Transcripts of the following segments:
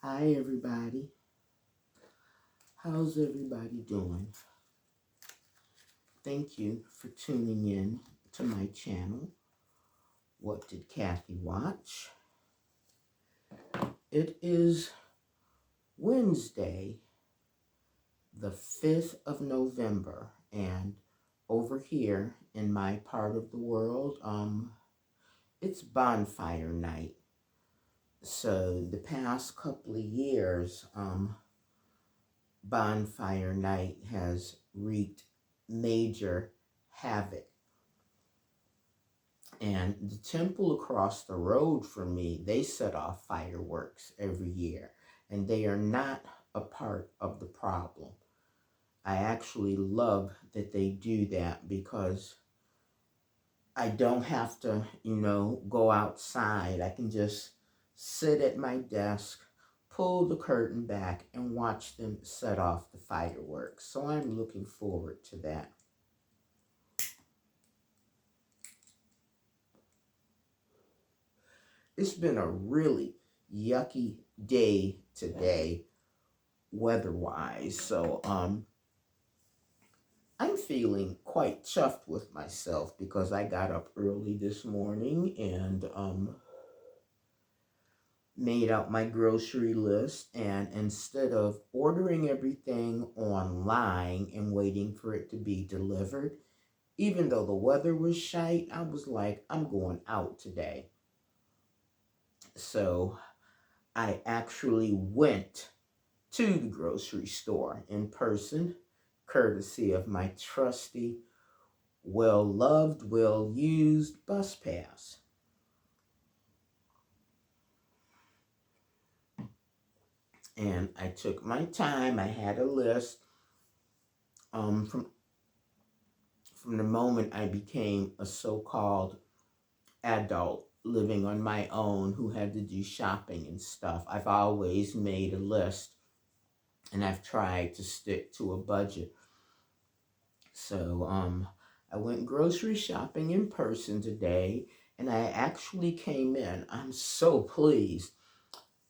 Hi, everybody. How's everybody doing? Thank you for tuning in to my channel. What did Kathy watch? It is Wednesday, the 5th of November, and over here in my part of the world, it's bonfire night. So the past couple of years, bonfire night has wreaked major havoc. And the temple across the road from me, they set off fireworks every year, and they are not a part of the problem. I actually love that they do that because I don't have to, go outside. I can just sit at my desk, pull the curtain back, and watch them set off the fireworks. So I'm looking forward to that. It's been a really yucky day today, weather-wise. So I'm feeling quite chuffed with myself because I got up early this morning and made out my grocery list, and instead of ordering everything online and waiting for it to be delivered, even though the weather was shite, I was like, I'm going out today. So I actually went to the grocery store in person, courtesy of my trusty, well-loved, well-used bus pass. And I took my time. I had a list from the moment I became a so-called adult living on my own who had to do shopping and stuff. I've always made a list, and I've tried to stick to a budget. So I went grocery shopping in person today, and I actually came in, I'm so pleased,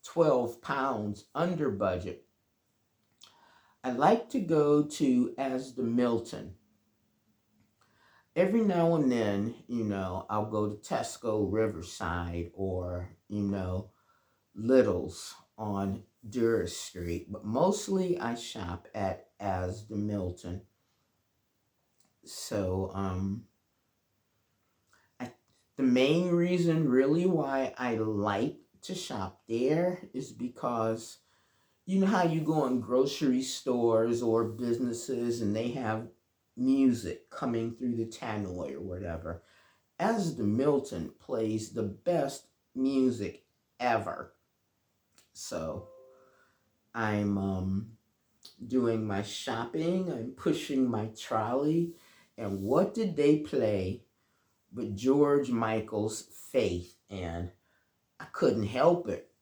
12 pounds under budget. I like to go to Asda Milton. Every now and then, I'll go to Tesco Riverside or, Little's on Durr Street, but mostly I shop at Asda Milton. So, the main reason really why I like to shop there is because you know how you go in grocery stores or businesses and they have music coming through the tannoy or whatever. Asda Milton plays the best music ever. So I'm doing my shopping, I'm pushing my trolley, and what did they play but George Michael's Faith? And I couldn't help it.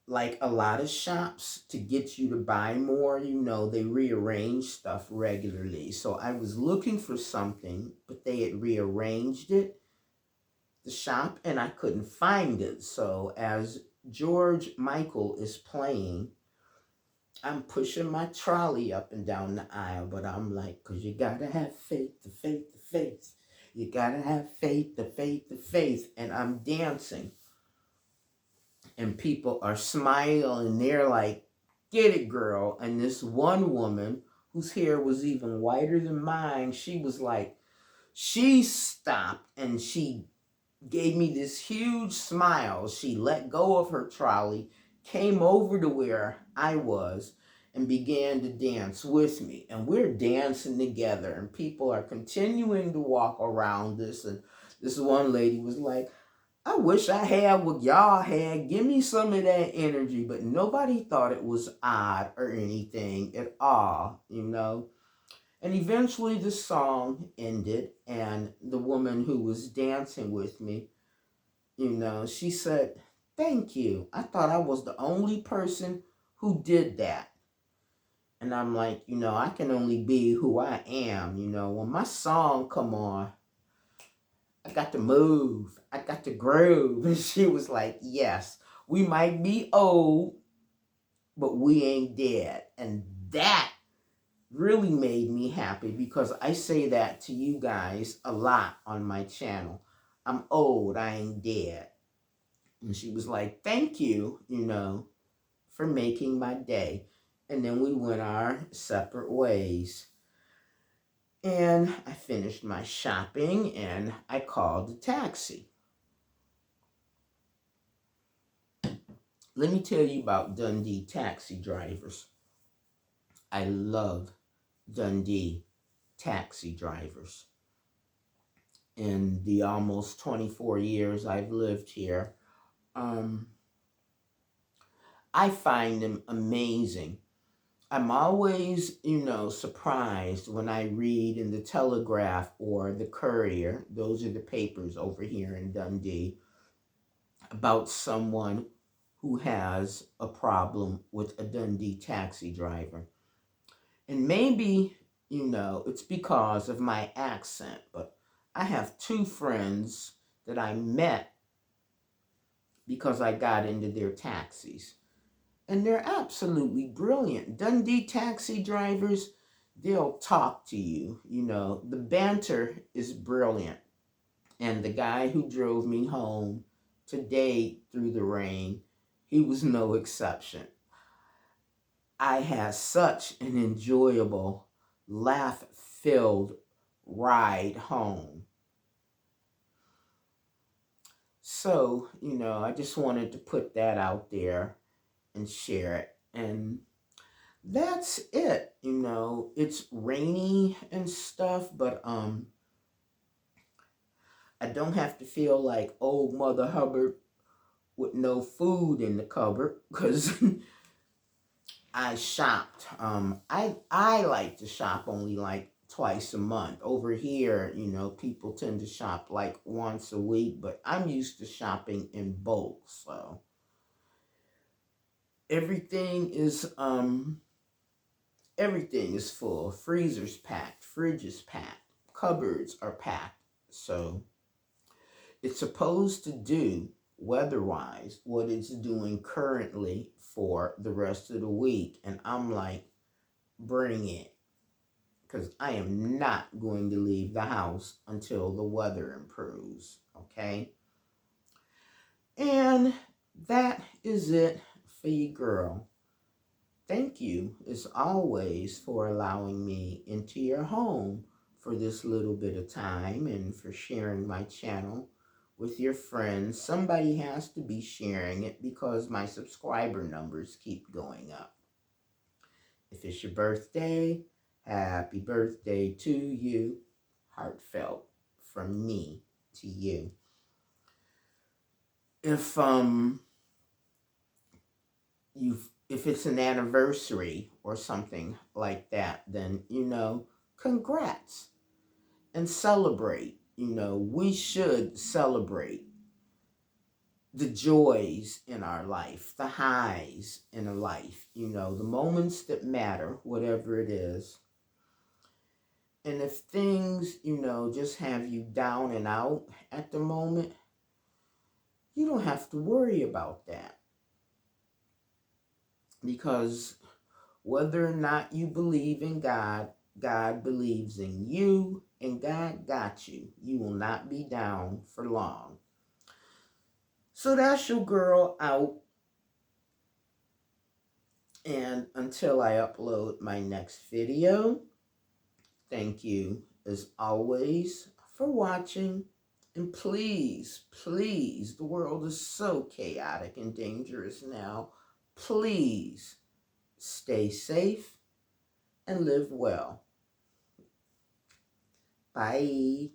Like a lot of shops, to get you to buy more, they rearrange stuff regularly. So I was looking for something, but they had rearranged it, the shop, and I couldn't find it. So as George Michael is playing, I'm pushing my trolley up and down the aisle, but I'm like, because you got to have faith, the faith, the faith. You got to have faith, the faith, the faith. And I'm dancing. And people are smiling. They're like, get it, girl. And this one woman whose hair was even whiter than mine, she was like, she stopped and she gave me this huge smile. She let go of her trolley, came over to where I was, and began to dance with me. And we're dancing together, and people are continuing to walk around this. And this one lady was like, I wish I had what y'all had. Give me some of that energy. But nobody thought it was odd or anything at all, And eventually the song ended, and the woman who was dancing with me, she said, thank you. I thought I was the only person who did that. And I'm like, I can only be who I am. When my song come on, I got to move. I got to groove. And she was like, yes. We might be old, but we ain't dead. And that really made me happy because I say that to you guys a lot on my channel. I'm old, I ain't dead. And she was like, thank you, for making my day. And then we went our separate ways. And I finished my shopping and I called a taxi. Let me tell you about Dundee taxi drivers. I love Dundee taxi drivers. In the almost 24 years I've lived here, I find them amazing. I'm always, surprised when I read in the Telegraph or the Courier, those are the papers over here in Dundee, about someone who has a problem with a Dundee taxi driver. And maybe, it's because of my accent, but I have two friends that I met because I got into their taxis. And they're absolutely brilliant. Dundee taxi drivers, they'll talk to you. The banter is brilliant. And the guy who drove me home today through the rain, he was no exception. I had such an enjoyable, laugh-filled ride home. So, I just wanted to put that out there and share it. And that's it. It's rainy and stuff, but I don't have to feel like old Mother Hubbard with no food in the cupboard because I shopped. I like to shop only like twice a month. Over here, people tend to shop like once a week, but I'm used to shopping in bulk, so everything is full. Freezers packed, fridges packed, cupboards are packed. So it's supposed to do, weather-wise, what it's doing currently for the rest of the week. And I'm like, bring it. Because I am not going to leave the house until the weather improves. Okay? And that is it for you, girl. Thank you, as always, for allowing me into your home for this little bit of time and for sharing my channel with your friends. Somebody has to be sharing it because my subscriber numbers keep going up. If it's your birthday, happy birthday to you. Heartfelt from me to you. If it's an anniversary or something like that, then, congrats and celebrate. We should celebrate the joys in our life, the highs in a life, the moments that matter, whatever it is. And if things, just have you down and out at the moment, you don't have to worry about that. Because whether or not you believe in God, God believes in you, and God got you. You will not be down for long. So that's your girl out. And until I upload my next video, thank you as always for watching. And please, please, the world is so chaotic and dangerous now. Please stay safe and live well. Bye.